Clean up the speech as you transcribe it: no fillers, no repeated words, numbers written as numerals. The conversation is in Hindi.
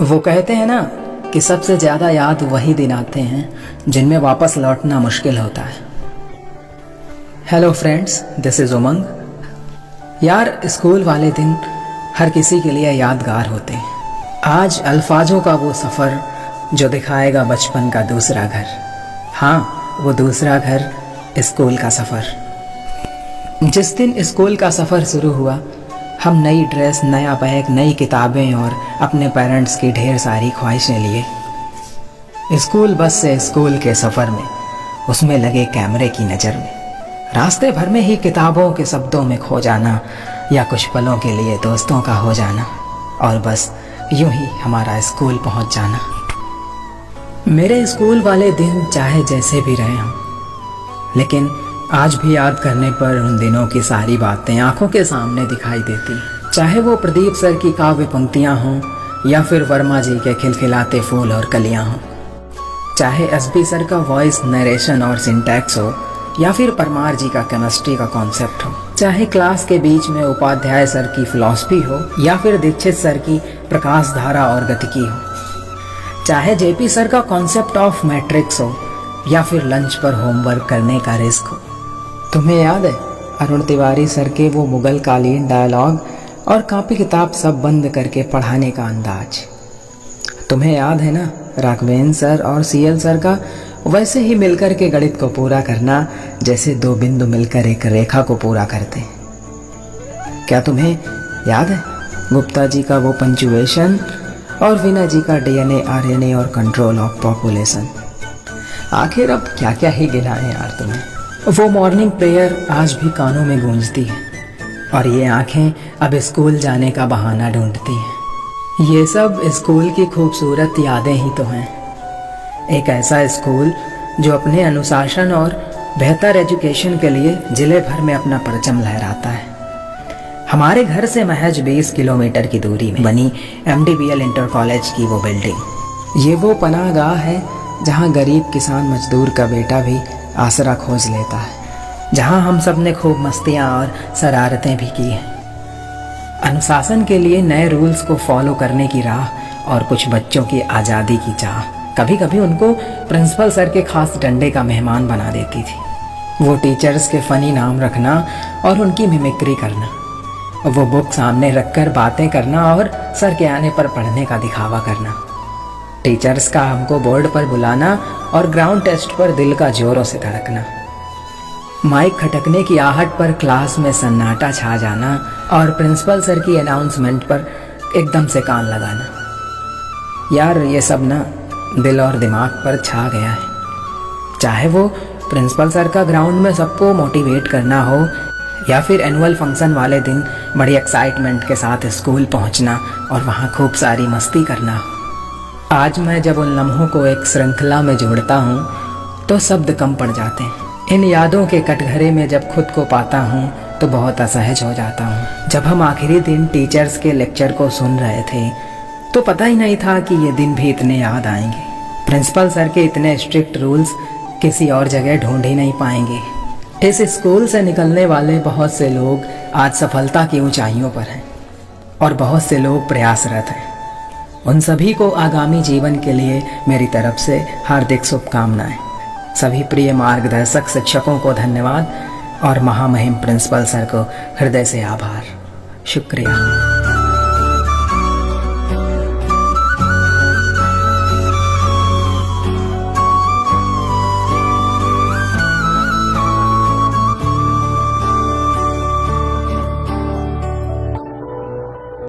वो कहते हैं ना कि सबसे ज़्यादा याद वही दिन आते हैं जिनमें वापस लौटना मुश्किल होता है। हेलो फ्रेंड्स, दिस इज़ उमंग। यार, स्कूल वाले दिन हर किसी के लिए यादगार होते हैं। आज अल्फाजों का वो सफ़र जो दिखाएगा बचपन का दूसरा घर। हाँ, वो दूसरा घर, स्कूल का सफ़र। जिस दिन स्कूल का सफ़र शुरू हुआ, हम नई ड्रेस, नया बैग, नई किताबें और अपने पेरेंट्स की ढेर सारी ख्वाहिशें लिए स्कूल बस से स्कूल के सफ़र में, उसमें लगे कैमरे की नज़र में, रास्ते भर में ही किताबों के शब्दों में खो जाना या कुछ पलों के लिए दोस्तों का हो जाना और बस यूं ही हमारा स्कूल पहुंच जाना। मेरे स्कूल वाले दिन चाहे जैसे भी रहे हों, लेकिन आज भी याद करने पर उन दिनों की सारी बातें आंखों के सामने दिखाई देती हैं। चाहे वो प्रदीप सर की काव्य पंक्तियाँ हों या फिर वर्मा जी के खिलखिलाते फूल और कलियाँ हों, चाहे एसबी सर का वॉइस नरेशन और सिंटैक्स हो या फिर परमार जी का केमिस्ट्री का कॉन्सेप्ट हो, चाहे क्लास के बीच में उपाध्याय सर की फिलॉसफी हो या फिर दीक्षित सर की प्रकाश धारा और गतिकी हो, चाहे जेपी सर का कॉन्सेप्ट ऑफ मैट्रिक्स हो या फिर लंच पर होमवर्क करने का रिस्क हो। तुम्हें याद है अरुण तिवारी सर के वो मुगल कालीन डायलॉग और कॉपी किताब सब बंद करके पढ़ाने का अंदाज? तुम्हें याद है ना राघवेंद्र सर और सीएल सर का वैसे ही मिलकर के गणित को पूरा करना जैसे दो बिंदु मिलकर एक रेखा को पूरा करते? क्या तुम्हें याद है गुप्ता जी का वो पंचुएशन और विनय जी का डीएनए आरएनए और कंट्रोल ऑफ पॉपुलेशन? आखिर अब क्या क्या ही गिनाएं यार तुम्हें। वो मॉर्निंग प्रेयर आज भी कानों में गूंजती है और ये आंखें अब स्कूल जाने का बहाना ढूंढती हैं। ये सब स्कूल की खूबसूरत यादें ही तो हैं। एक ऐसा स्कूल जो अपने अनुशासन और बेहतर एजुकेशन के लिए जिले भर में अपना परचम लहराता है। हमारे घर से महज 20 किलोमीटर की दूरी में बनी MDBL इंटर कॉलेज की वो बिल्डिंग, ये वो पनाहगाह है जहाँ गरीब किसान मजदूर का बेटा भी आसरा खोज लेता है, जहाँ हम सब ने खूब मस्तियाँ और शरारतें भी की हैं। अनुशासन के लिए नए रूल्स को फॉलो करने की राह और कुछ बच्चों की आज़ादी की चाह कभी कभी उनको प्रिंसिपल सर के खास डंडे का मेहमान बना देती थी। वो टीचर्स के फ़नी नाम रखना और उनकी मिमिक्री करना, वो बुक सामने रखकर बातें करना और सर के आने पर पढ़ने का दिखावा करना, टीचर्स का हमको बोर्ड पर बुलाना और ग्राउंड टेस्ट पर दिल का जोरों से धड़कना, माइक खटकने की आहट पर क्लास में सन्नाटा छा जाना और प्रिंसिपल सर की अनाउंसमेंट पर एकदम से कान लगाना। यार, ये सब ना दिल और दिमाग पर छा गया है। चाहे वो प्रिंसिपल सर का ग्राउंड में सबको मोटिवेट करना हो या फिर एनुअल फंक्शन वाले दिन बड़ी एक्साइटमेंट के साथ स्कूल पहुंचना और वहाँ खूब सारी मस्ती करना हो। आज मैं जब उन लम्हों को एक श्रृंखला में जोड़ता हूँ तो शब्द कम पड़ जाते हैं। इन यादों के कटघरे में जब खुद को पाता हूँ तो बहुत असहज हो जाता हूँ। जब हम आखिरी दिन टीचर्स के लेक्चर को सुन रहे थे तो पता ही नहीं था कि ये दिन भी इतने याद आएंगे। प्रिंसिपल सर के इतने स्ट्रिक्ट रूल्स किसी और जगह ढूंढ ही नहीं पाएंगे। इस स्कूल से निकलने वाले बहुत से लोग आज सफलता की ऊंचाइयों पर हैं और बहुत से लोग प्रयासरत हैं। उन सभी को आगामी जीवन के लिए मेरी तरफ से हार्दिक शुभकामनाएं। सभी प्रिय मार्गदर्शक शिक्षकों को धन्यवाद और महामहिम प्रिंसिपल सर को हृदय से आभार। शुक्रिया।